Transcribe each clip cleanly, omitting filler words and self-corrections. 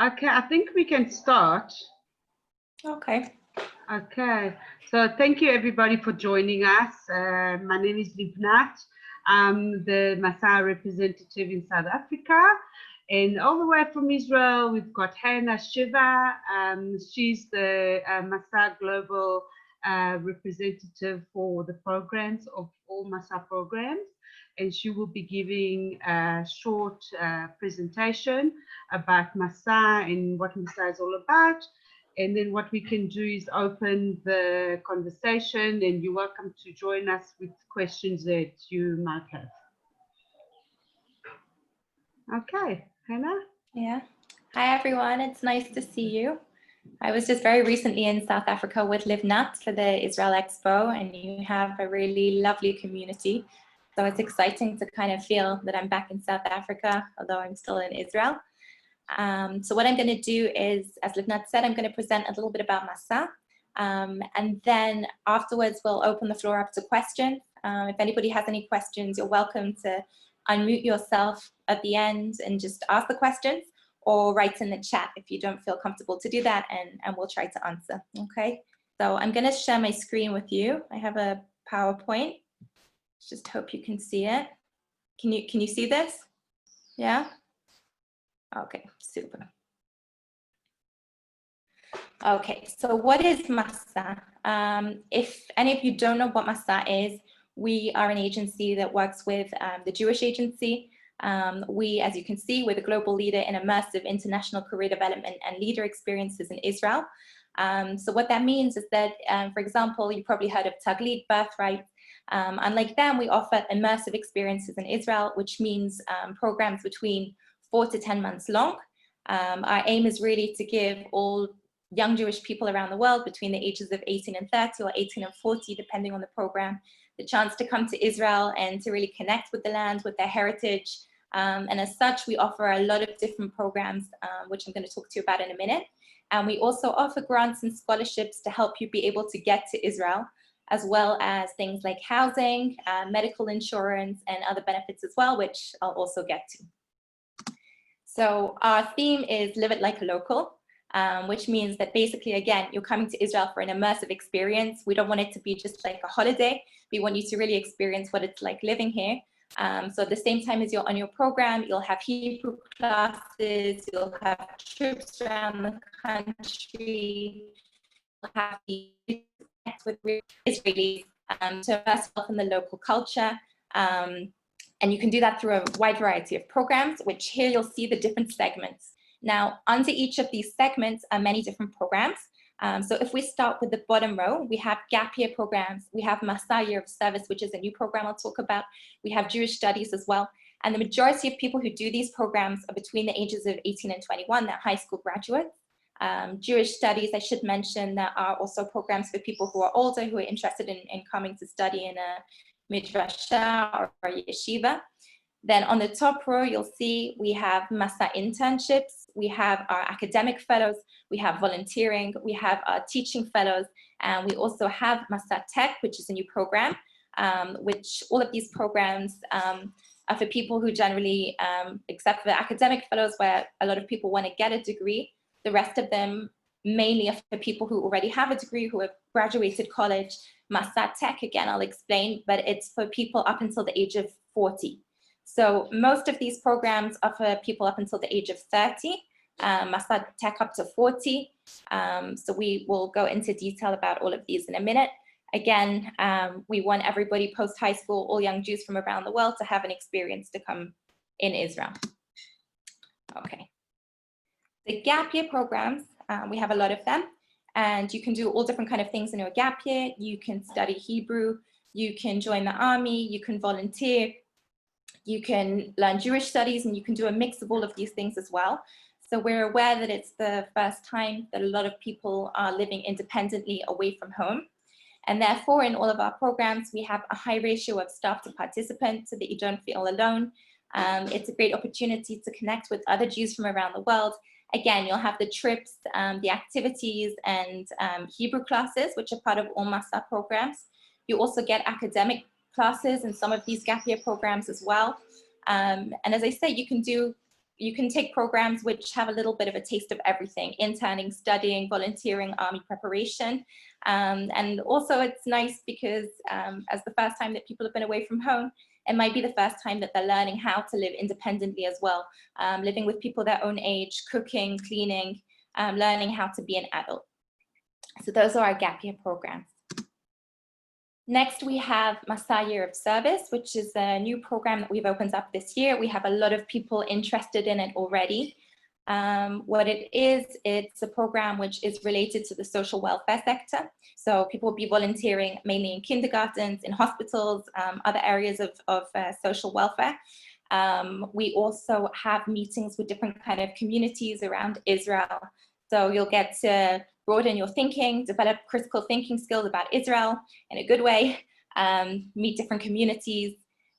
Okay, I think we can start. Okay. Okay, so thank you everybody for joining us. My name is Livnat. I'm the Masa representative in South Africa. And all the way from Israel, we've got Hannah Shiva. She's the Masa Global representative for the programs of all Masa programs. And she will be giving a short presentation about Masa and what Masa is all about. And then what we can do is open the conversation, and you're welcome to join us with questions that you might have. Okay, Hannah? Yeah. Hi, everyone. It's nice to see you. I was just very recently in South Africa with Livnat for the Israel Expo, and you have a really lovely community. So it's exciting to kind of feel that I'm back in South Africa, although I'm still in Israel. So what I'm going to do is, as Livnat said, I'm going to present a little bit about Masa. And then afterwards, we'll open the floor up to questions. If anybody has any questions, you're welcome to unmute yourself at the end and just ask the questions, or write in the chat if you don't feel comfortable to do that, and we'll try to answer. Okay, so I'm going to share my screen with you. I have a PowerPoint. Just hope you can see it. Can you see this? Yeah? Okay, super. Okay, so what is Masa? If any of you don't know what Masa is, we are an agency that works with the Jewish Agency. We, as you can see, we're the global leader in immersive international career development and leader experiences in Israel. So what that means is that, for example, you probably heard of Taglit, Birthright. Unlike them, we offer immersive experiences in Israel, which means programs between 4 to 10 months long. Our aim is really to give all young Jewish people around the world between the ages of 18 and 30 or 18 and 40, depending on the program, the chance to come to Israel and to really connect with the land, with their heritage. And as such, we offer a lot of different programs, which I'm going to talk to you about in a minute. And we also offer grants and scholarships to help you be able to get to Israel, as well as things like housing, medical insurance, and other benefits as well, which I'll also get to. So our theme is Live It Like a Local. Which means that basically, again, you're coming to Israel for an immersive experience. We don't want it to be just like a holiday. We want you to really experience what it's like living here. So at the same time as you're on your program, you'll have Hebrew classes, you'll have trips around the country, you'll have the connect with Israelis to immerse yourself in the local culture. And you can do that through a wide variety of programs, which here you'll see the different segments. Now, under each of these segments are many different programs. So if we start with the bottom row, we have gap year programs. We have Masa Year of Service, which is a new program I'll talk about. We have Jewish Studies as well. And the majority of people who do these programs are between the ages of 18 and 21, they're high school graduates. Jewish Studies, I should mention, there are also programs for people who are older, who are interested in coming to study in a midrasha or a yeshiva. Then on the top row, you'll see we have Masa internships, we have our academic fellows, we have volunteering, we have our teaching fellows, and we also have Masa Tech, which is a new program, which all of these programs are for people who generally, except for the academic fellows where a lot of people want to get a degree, the rest of them mainly are for people who already have a degree, who have graduated college. Masa Tech, again, I'll explain, but it's for people up until the age of 40. So most of these programs are for people up until the age of 30, Masa Tech up to 40. So we will go into detail about all of these in a minute. Again, we want everybody post-high school, all young Jews from around the world, to have an experience to come in Israel. Okay. The gap year programs, we have a lot of them, and you can do all different kind of things in your gap year. You can study Hebrew, you can join the army, you can volunteer, you can learn Jewish studies, and you can do a mix of all of these things as well. So we're aware that it's the first time that a lot of people are living independently away from home. And therefore, in all of our programs, we have a high ratio of staff to participants so that you don't feel alone. It's a great opportunity to connect with other Jews from around the world. Again, you'll have the trips, the activities, and Hebrew classes, which are part of all Masa programs. You also get academic classes in some of these gap year programs as well. And as I say, you can do you can take programs which have a little bit of a taste of everything: interning, studying, volunteering, army preparation. And also it's nice because as the first time that people have been away from home, it might be the first time that they're learning how to live independently as well, living with people their own age, cooking, cleaning, learning how to be an adult. So those are our gap year programs. Next, we have Masa Year of Service, which is a new program that we've opened up this year. We have a lot of people interested in it already. What it is, it's a program which is related to the social welfare sector. So people will be volunteering mainly in kindergartens, in hospitals, other areas of social welfare. We also have meetings with different kind of communities around Israel. So you'll get to broaden your thinking, develop critical thinking skills about Israel in a good way, meet different communities.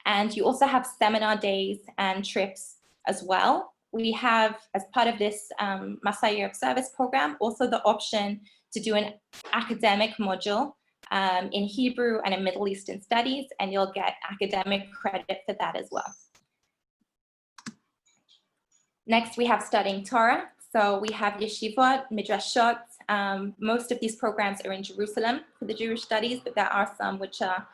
And you also have seminar days and trips as well. We have, as part of this Masa Year of Service program, also the option to do an academic module in Hebrew and in Middle Eastern studies, and you'll get academic credit for that as well. Next, we have studying Torah. So we have yeshivot, midrashot. Most of these programs are in Jerusalem for the Jewish studies, but there are some which are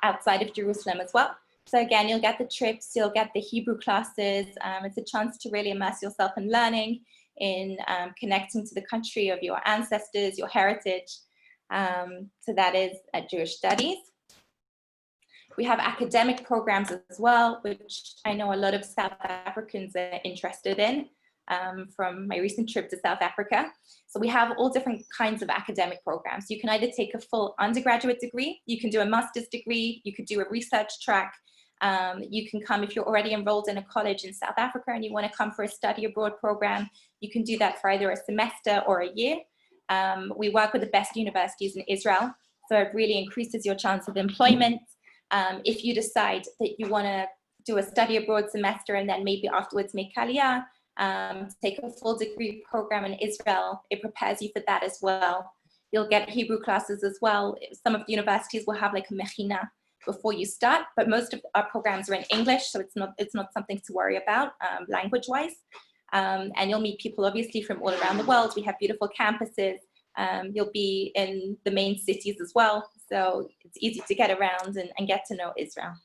outside of Jerusalem as well. So again, you'll get the trips, you'll get the Hebrew classes. It's a chance to really immerse yourself in learning, in connecting to the country of your ancestors, your heritage. So that is at Jewish studies. We have academic programs as well, which I know a lot of South Africans are interested in. From my recent trip to South Africa. So we have all different kinds of academic programs. You can either take a full undergraduate degree, you can do a master's degree, you could do a research track. You can come if you're already enrolled in a college in South Africa and you want to come for a study abroad program, you can do that for either a semester or a year. We work with the best universities in Israel, so it really increases your chance of employment. If you decide that you want to do a study abroad semester and then maybe afterwards make aliyah, take a full degree program in Israel, it prepares you for that as well. You'll get Hebrew classes as well. Some of the universities will have like a mechina before you start, but most of our programs are in English, so it's not something to worry about language-wise. And you'll meet people obviously from all around the world. We have beautiful campuses. You'll be in the main cities as well, so it's easy to get around and get to know Israel.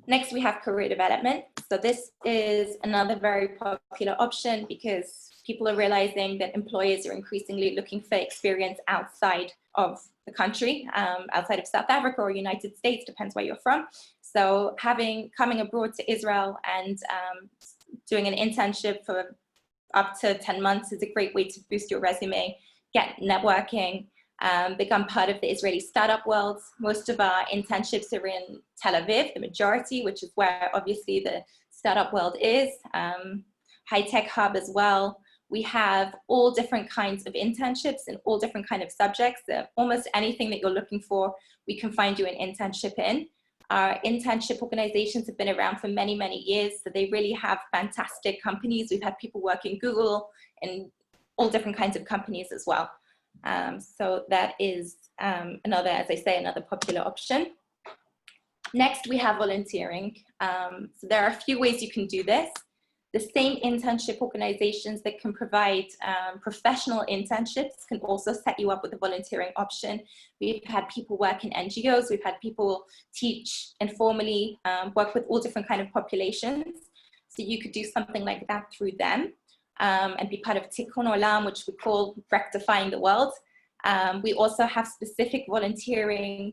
Next, we have career development. So this is another very popular option because people are realizing that employers are increasingly looking for experience outside of the country, outside of South Africa or United States, depends where you're from. So coming abroad to Israel and doing an internship for up to 10 months is a great way to boost your resume, get networking, become part of the Israeli startup world. Most of our internships are in Tel Aviv, the majority, which is where obviously the startup world is. High-tech hub as well. We have all different kinds of internships and all different kinds of subjects. Almost anything that you're looking for, we can find you an internship in. Our internship organizations have been around for many, many years, so they really have fantastic companies. We've had people work in Google and all different kinds of companies as well. So that is another, as I say, another popular option. Next, we have volunteering. So there are a few ways you can do this. The same internship organizations that can provide professional internships can also set you up with a volunteering option. We've had people work in NGOs, we've had people teach informally, work with all different kinds of populations. So you could do something like that through them. And be part of Tikkun Olam, which we call rectifying the world. We also have specific volunteering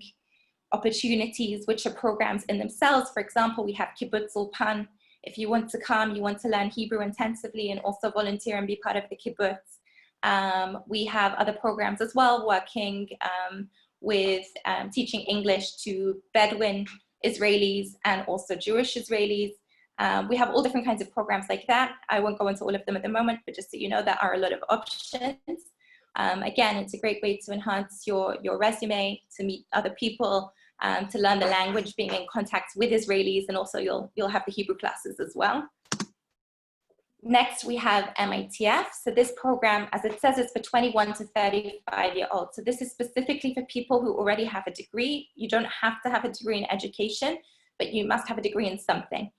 opportunities, which are programs in themselves. For example, we have Kibbutz Ulpan. If you want to come, you want to learn Hebrew intensively and also volunteer and be part of the kibbutz. We have other programs as well, working with teaching English to Bedouin Israelis and also Jewish Israelis. We have all different kinds of programs like that. I won't go into all of them at the moment, but just so you know, there are a lot of options. Again, it's a great way to enhance your resume, to meet other people, to learn the language, being in contact with Israelis, and also you'll have the Hebrew classes as well. Next, we have MITF. So this program, as it says, is for 21 to 35-year-olds. So this is specifically for people who already have a degree. You don't have to have a degree in education, but you must have a degree in something.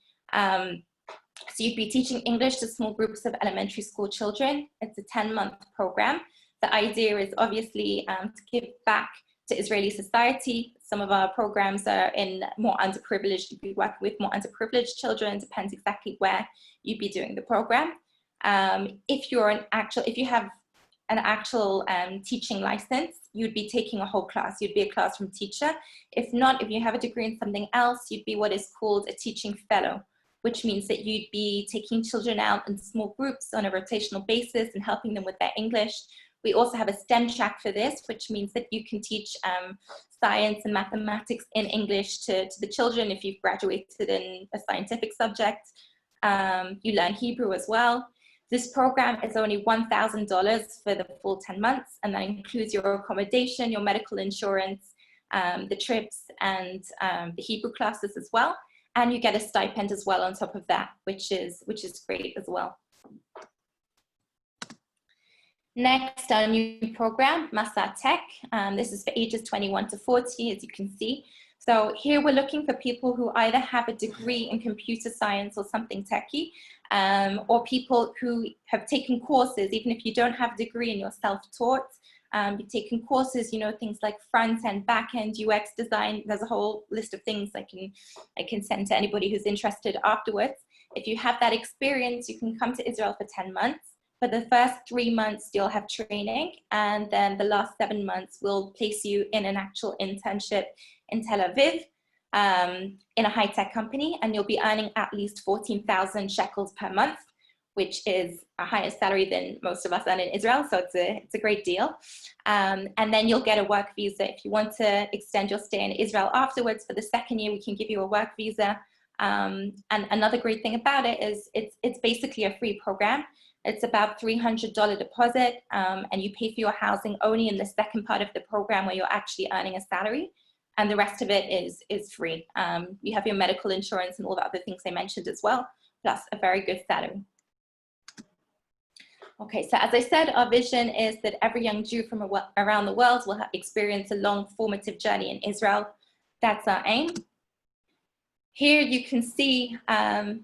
So you'd be teaching English to small groups of elementary school children. It's a 10-month program. The idea is obviously to give back to Israeli society. Some of our programs are in more underprivileged, you'd be working with more underprivileged children, depends exactly where you'd be doing the program. If you have an actual teaching license, you'd be taking a whole class. You'd be a classroom teacher. If not, if you have a degree in something else, you'd be what is called a teaching fellow, which means that you'd be taking children out in small groups on a rotational basis and helping them with their English. We also have a STEM track for this, which means that you can teach science and mathematics in English to the children if you've graduated in a scientific subject. You learn Hebrew as well. This program is only $1,000 for the full 10 months, and that includes your accommodation, your medical insurance, the trips, and the Hebrew classes as well. And you get a stipend as well on top of that, which is great as well. Next, our new program, Masa Tech. This is for ages 21 to 40, as you can see. So here we're looking for people who either have a degree in computer science or something techie, or people who have taken courses, even if you don't have a degree and you're self-taught. You've taken courses, you know, things like front end, back end, UX design. There's a whole list of things I can send to anybody who's interested afterwards. If you have that experience, you can come to Israel for 10 months. For the first 3 months, you'll have training, and then the last 7 months will place you in an actual internship in Tel Aviv, in a high-tech company, and you'll be earning at least 14,000 shekels per month, which is a higher salary than most of us earn in Israel, so it's a great deal. And then you'll get a work visa. If you want to extend your stay in Israel afterwards, for the second year, we can give you a work visa. And another great thing about it is it's basically a free program. It's about $300 deposit, and you pay for your housing only in the second part of the program where you're actually earning a salary, and the rest of it is free. You have your medical insurance and all the other things I mentioned as well, plus a very good salary. Okay, so as I said, our vision is that every young Jew from around the world will experience a long formative journey in Israel. That's our aim. Here you can see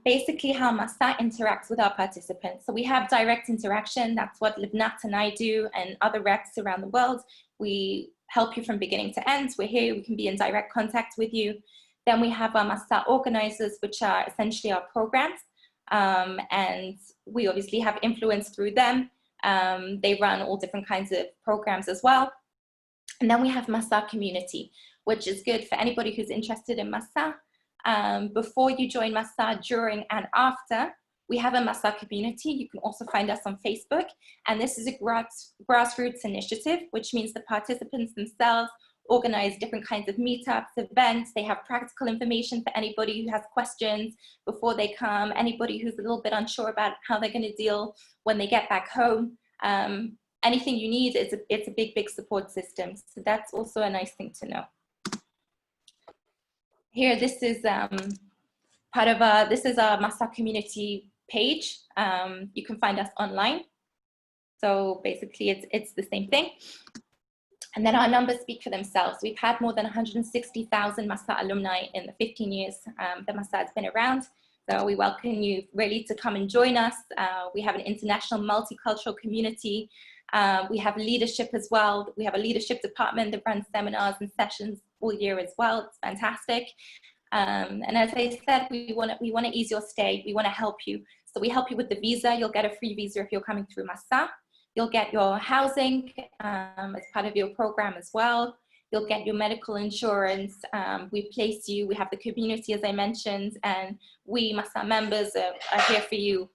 basically how Masa interacts with our participants. So we have direct interaction. That's what Livnat and I do, and other reps around the world. We help you from beginning to end. We're here, we can be in direct contact with you. Then we have our Masa organizers, which are essentially our programs. And we obviously have influence through them. They run all different kinds of programs as well. And then we have Masa community, which is good for anybody who's interested in Masa. Before you join Masa, during and after, we have a Masa community. You can also find us on Facebook. And this is a grassroots initiative, which means the participants themselves organize different kinds of meetups, events. They have practical information for anybody who has questions before they come, anybody who's a little bit unsure about how they're going to deal when they get back home. Anything you need, it's a big, big support system. So that's also a nice thing to know. Here, this is this is our Masa community page. You can find us online. So basically it's the same thing. And then our numbers speak for themselves. We've had more than 160,000 Masa alumni in the 15 years that Masa has been around. So we welcome you really to come and join us. We have an international multicultural community. We have leadership as well. We have a leadership department that runs seminars and sessions all year as well. It's fantastic. And as I said, we want to ease your stay. We want to help you. So we help you with the visa. You'll get a free visa if you're coming through Masa. You'll get your housing as part of your program as well. You'll get your medical insurance. We place you. We have the community, as I mentioned, and we, Masa members, are here for you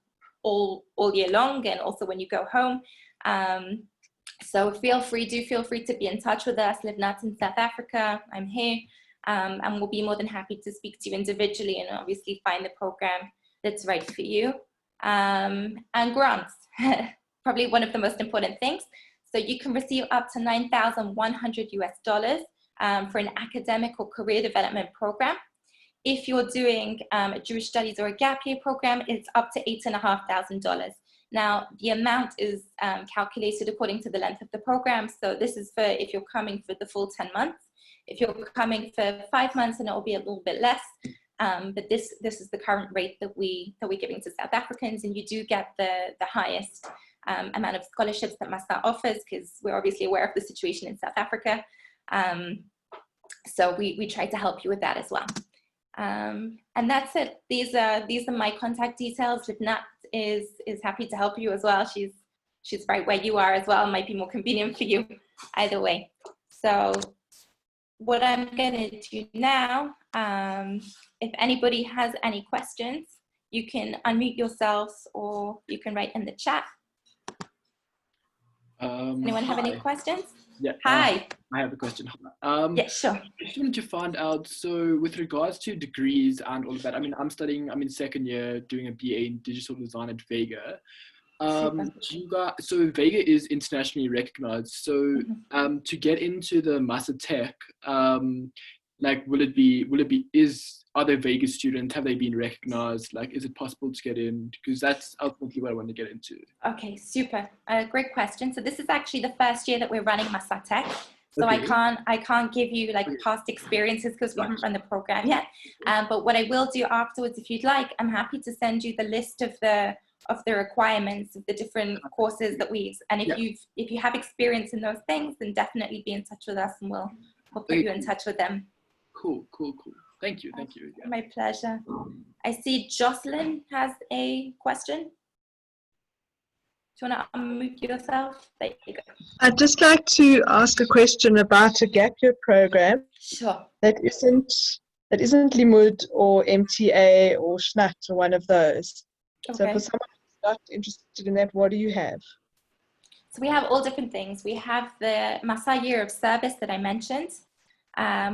all year long, and also when you go home. So do feel free to be in touch with us. Livnat in South Africa, I'm here, and we'll be more than happy to speak to you individually and obviously find the program that's right for you. And grants, probably one of the most important things. So you can receive up to $9,100 US for an academic or career development program. If you're doing a Jewish studies or a gap year program, it's up to $8,500. Now, the amount is calculated according to the length of the program. So this is for if you're coming for the full 10 months. If you're coming for 5 months, then it will be a little bit less. But this is the current rate that we're giving to South Africans, and you do get the highest amount of scholarships that Masa offers, because we're obviously aware of the situation in South Africa. So we try to help you with that as well. And that's it. These are my contact details. Livnat is happy to help you as well. She's right where you are as well. It might be more convenient for you either way. So what I'm going to do now, if anybody has any questions, you can unmute yourselves or you can write in the chat. Anyone have any questions? Yeah. Hi. I have a question. Yeah, sure. I just wanted to find out, so with regards to degrees and all of that, I mean, I'm in second year doing a BA in digital design at Vega. So Vega is internationally recognized. So to get into the Masa Tech, like, are there Vega students? Have they been recognized? Like, is it possible to get in? Because that's ultimately what I want to get into. Okay, super. Great question. So this is actually the first year that we're running Masa Tech. So Okay. I can't give you like past experiences because we haven't run the program yet. But what I will do afterwards, if you'd like, I'm happy to send you the list of the requirements of the different courses that and if you have experience in those things, then definitely be in touch with us and we'll put you in touch with them. Cool. Thank you. Yeah. My pleasure. I see Jocelyn has a question. Do you want to unmute yourself? There you go. I'd just like to ask a question about a gap year program. Sure. That isn't Limud or MTA or Schnat or one of those. Okay. So for someone who's not interested in that, what do you have? So we have all different things. We have the Masa Year of Service that I mentioned.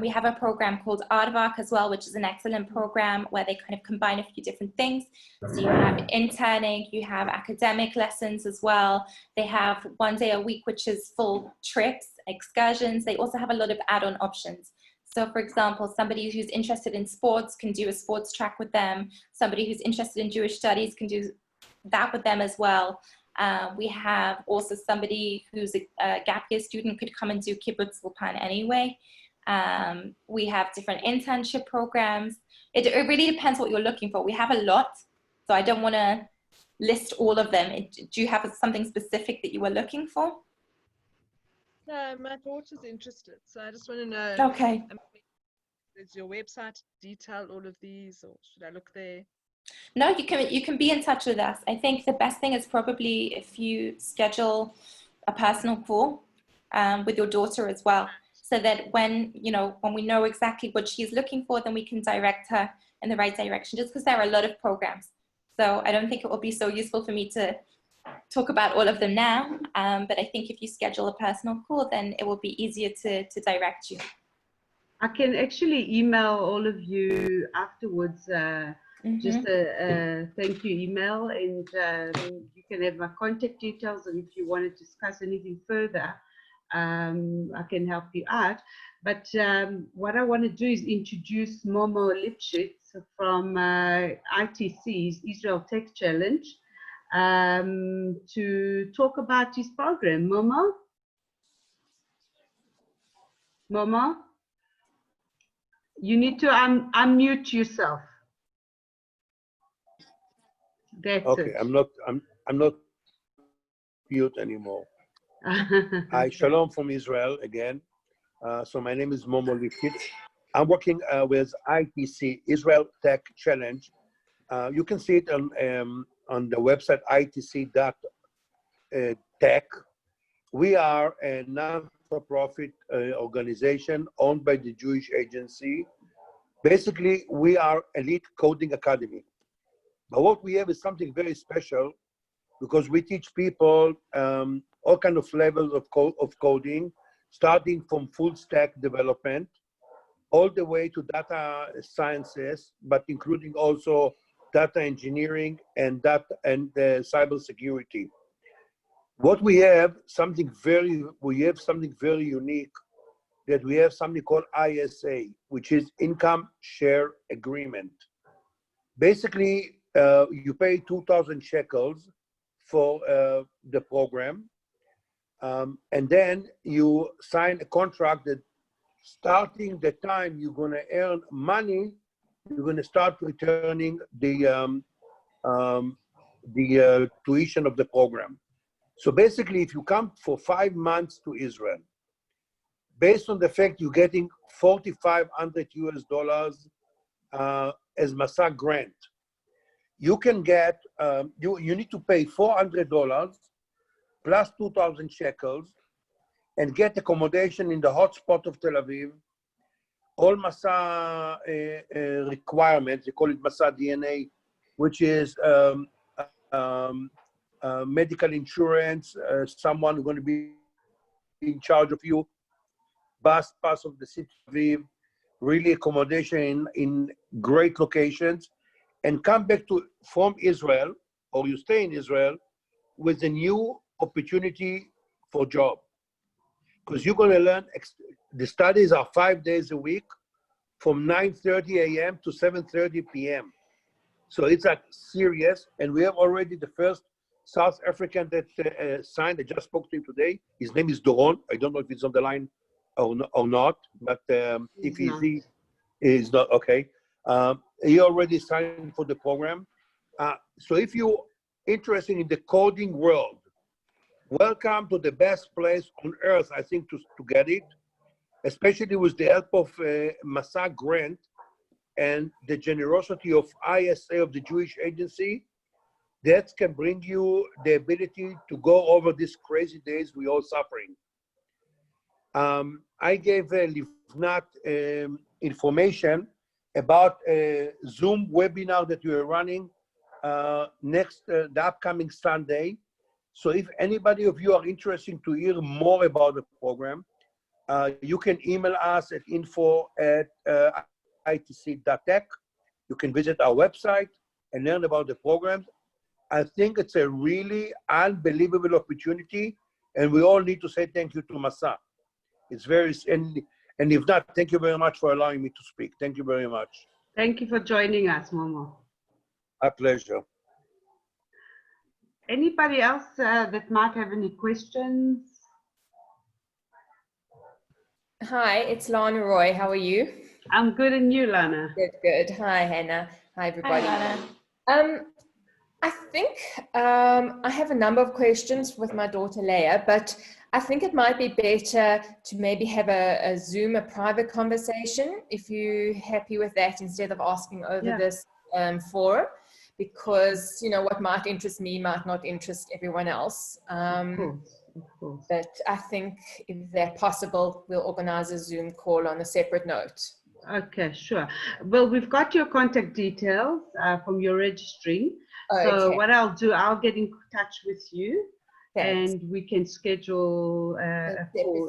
We have a program called Aardvark as well, which is an excellent program where they kind of combine a few different things. So you have interning, you have academic lessons as well. They have 1 day a week, which is full trips, excursions. They also have a lot of add-on options. So for example, somebody who's interested in sports can do a sports track with them. Somebody who's interested in Jewish studies can do that with them as well. We have also somebody who's a gap year student could come and do kibbutz ulpan anyway. We have different internship programs. It really depends what you're looking for. We have a lot, so I don't want to list all of them. Do you have something specific that you were looking for? No, my daughter's interested, so I just want to know. Okay. Does your website detail all of these, or should I look there? No, you can be in touch with us. I think the best thing is probably if you schedule a personal call with your daughter as well, so that when we know exactly what she's looking for, then we can direct her in the right direction, just because there are a lot of programs. So I don't think it will be so useful for me to talk about all of them now, but I think if you schedule a personal call, then it will be easier to direct you. I can actually email all of you afterwards, just a thank you email, and you can have my contact details, and if you want to discuss anything further, I can help you out. But what I want to do is introduce Momo Lipschitz from ITC's Israel Tech Challenge to talk about his program. Momo, you need to unmute yourself. That's okay, it. I'm not mute anymore. Hi, Shalom from Israel again. So my name is Momo Lipschitz. I'm working with ITC, Israel Tech Challenge. You can see it on the website itc.tech. We are a non-for-profit organization owned by the Jewish Agency. Basically, we are elite coding academy. But what we have is something very special, because we teach people all kind of levels of coding, starting from full stack development, all the way to data sciences, but including also data engineering and cybersecurity. What we have something very unique, that we have something called ISA, which is Income Share Agreement. Basically, you pay 2,000 shekels for the program, and then you sign a contract that starting the time you're going to earn money, you're going to start returning the tuition of the program. So basically, if you come for 5 months to Israel, based on the fact you're getting $4,500 as Masa grant, you can get, you need to pay $400 plus 2,000 shekels and get accommodation in the hotspot of Tel Aviv. All Masa requirements, they call it Masa DNA, which is medical insurance, someone who's going to be in charge of you, bus pass of the city of Aviv, really accommodation in great locations, and come back from Israel, or you stay in Israel, with a new opportunity for job. Because you're going to learn, the studies are 5 days a week, from 9:30 a.m. to 7:30 p.m. So it's like serious, and we have already the first South African that signed. I just spoke to him today. His name is Doron. I don't know if he's on the line or not, but if he is not, okay. He already signed for the program. So if you're interested in the coding world, welcome to the best place on earth, I think, to get it, especially with the help of Masa Grant and the generosity of ISA, of the Jewish Agency. That can bring you the ability to go over these crazy days we're all suffering. I gave Livnat information about a Zoom webinar that we are running the upcoming Sunday. So if anybody of you are interested to hear more about the program, you can email us at info@itc.tech. You can visit our website and learn about the programs. I think it's a really unbelievable opportunity, and we all need to say thank you to Masa. It's very, and if not, thank you very much for allowing me to speak. Thank you very much. Thank you for joining us, Momo. A pleasure. Anybody else that might have any questions? Hi, it's Lana Roy. How are you? I'm good, and you, Lana? Good, good. Hi, Hannah. Hi, everybody. Hi, Lana. I think I have a number of questions with my daughter Leah, but I think it might be better to maybe have a Zoom, a private conversation, if you're happy with that, instead of asking over this forum, because, you know, what might interest me might not interest everyone else. Of course. But I think if that's possible, we'll organize a Zoom call on a separate note. Okay, sure. Well, we've got your contact details from your registry. Oh, so okay. what I'll do, I'll get in touch with you. Thanks. And we can schedule a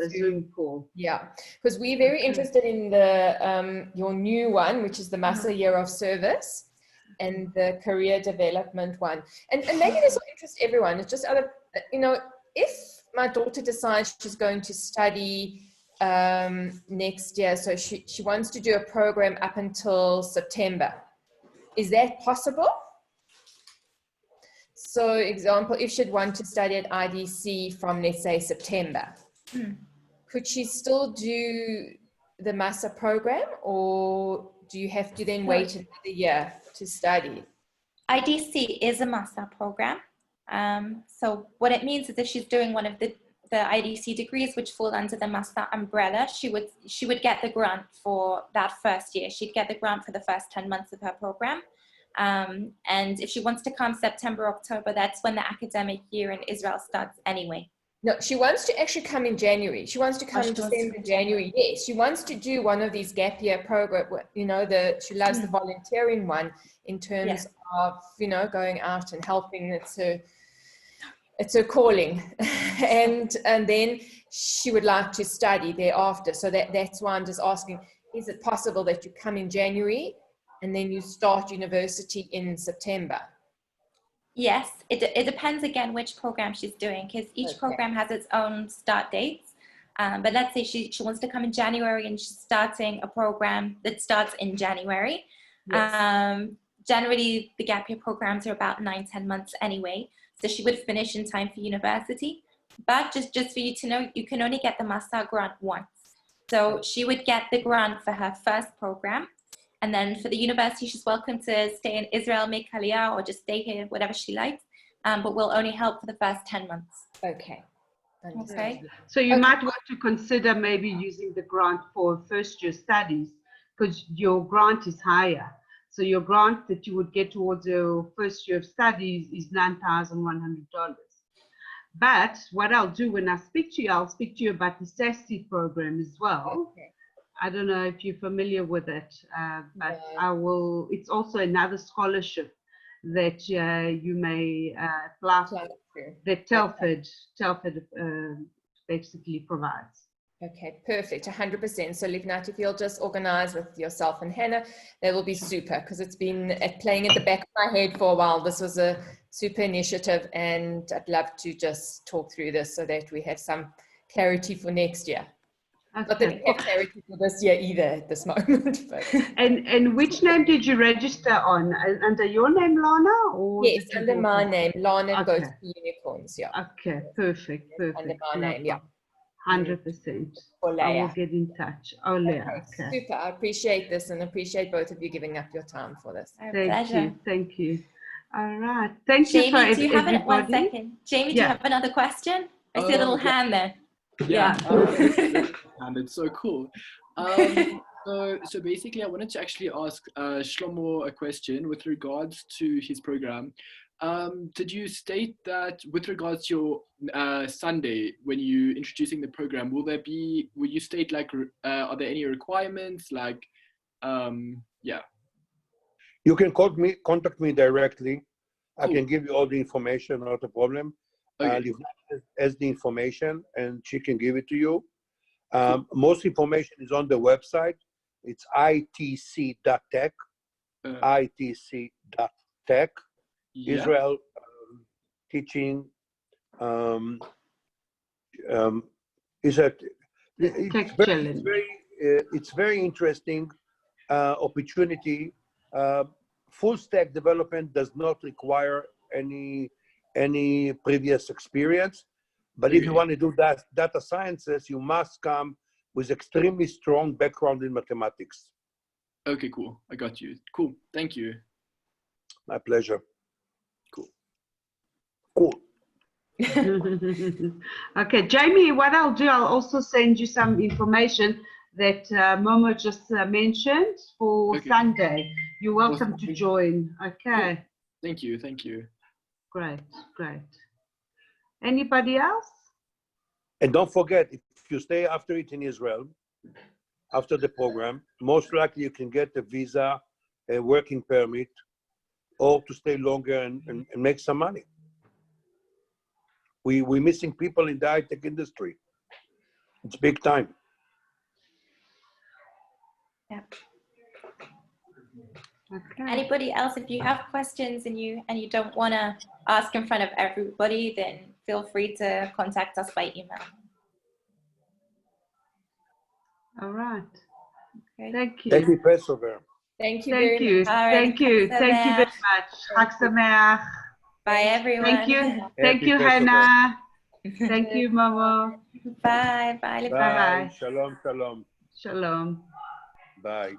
Zoom call. Yeah, because we're very interested in the your new one, which is the Masa Year of Service, and the career development one. And maybe this will interest everyone. It's just other, you know, if my daughter decides she's going to study next year, so she wants to do a program up until September, is that possible? So, example, if she'd want to study at IDC from, let's say, September, could she still do the Masa program, or do you have to then wait another year to study? IDC is a Masa program. So what it means is if she's doing one of the IDC degrees, which fall under the Masa umbrella, she would get the grant for that first year. She'd get the grant for the first 10 months of her program. And if she wants to come September, October, that's when the academic year in Israel starts anyway. No, she wants to actually come in January. She wants to come in December, January. Yes, she wants to do one of these gap year program. You know, she loves the volunteering one in terms of, you know, going out and helping. It's her calling, and then she would like to study thereafter. So that's why I'm just asking: is it possible that you come in January and then you start university in September? Yes, it depends again which program she's doing, because each program has its own start dates. But let's say she wants to come in January and she's starting a program that starts in January. Yes. Generally, the gap year programs are about 9-10 months anyway, so she would finish in time for university. But just for you to know, you can only get the Masa grant once. So she would get the grant for her first program, And then for the university, she's welcome to stay in Israel, make Aliyah, or just stay here, whatever she likes. But we'll only help for the first 10 months. Okay. Okay. So you might want to consider maybe using the grant for first year studies, because your grant is higher. So your grant that you would get towards your first year of studies is $9,100. But what I'll do when I speak to you, I'll speak to you about the SASI program as well. Okay. I don't know if you're familiar with it, but No. I will. It's also another scholarship that you may apply for, that Telford basically provides. Okay, perfect, 100%. So Livnat, if you'll just organize with yourself and Hannah, that will be super, because it's been playing at the back of my head for a while. This was a super initiative, and I'd love to just talk through this so that we have some clarity for next year. Okay. Not that we have clarity for this year either at this moment. But. And which name did you register on? Under your name, Lana? Or yes, under my name, Lana okay. Goes to Unicorns, yeah. Okay, perfect. Under my name, yeah. 100%. I will get in touch. Oh, Leah. Okay. Super. I appreciate this and appreciate both of you giving up your time for this. Thank you. Thank you. All right. Thank you for Jamie, do you have everybody. 1 second? Jamie, do you have another question? I see a little hand there. Yeah. And it's so cool. So basically, I wanted to actually ask Shlomo a question with regards to his program. Did you state that with regards to your Sunday, when you introducing the program, will you state like, are there any requirements? Like, yeah. You can contact me directly. Cool. I can give you all the information, not a problem. Okay. Has the information and she can give it to you. Most information is on the website. It's itc.tech, itc.tech. Yeah. Israel teaching is it's very interesting opportunity. Full stack development does not require any previous experience, but if you want to do data sciences, you must come with extremely strong background in mathematics. Okay, cool. I got you. Cool. Thank you. My pleasure. Cool. Okay, Jamie, what I'll do, I'll also send you some information that Momo just mentioned for Sunday. You're welcome to join. Okay. Cool. Thank you. Thank you. Great, great. Anybody else? And don't forget, if you stay after it in Israel, after the program, most likely you can get a visa, a working permit, or to stay longer and make some money. We're missing people in the high-tech industry. It's big time. Yeah. Okay. Anybody else, if you have questions and you don't want to ask in front of everybody, then feel free to contact us by email. All right. Okay. Thank you. Thank you, Passover. Thank you very much. Thank you. Thank you very much. Chag Sameach. Bye, everyone. Thank you. Thank you, Hannah. Thank you, Momo. Bye. Bye. Bye. Shalom, shalom. Shalom. Bye.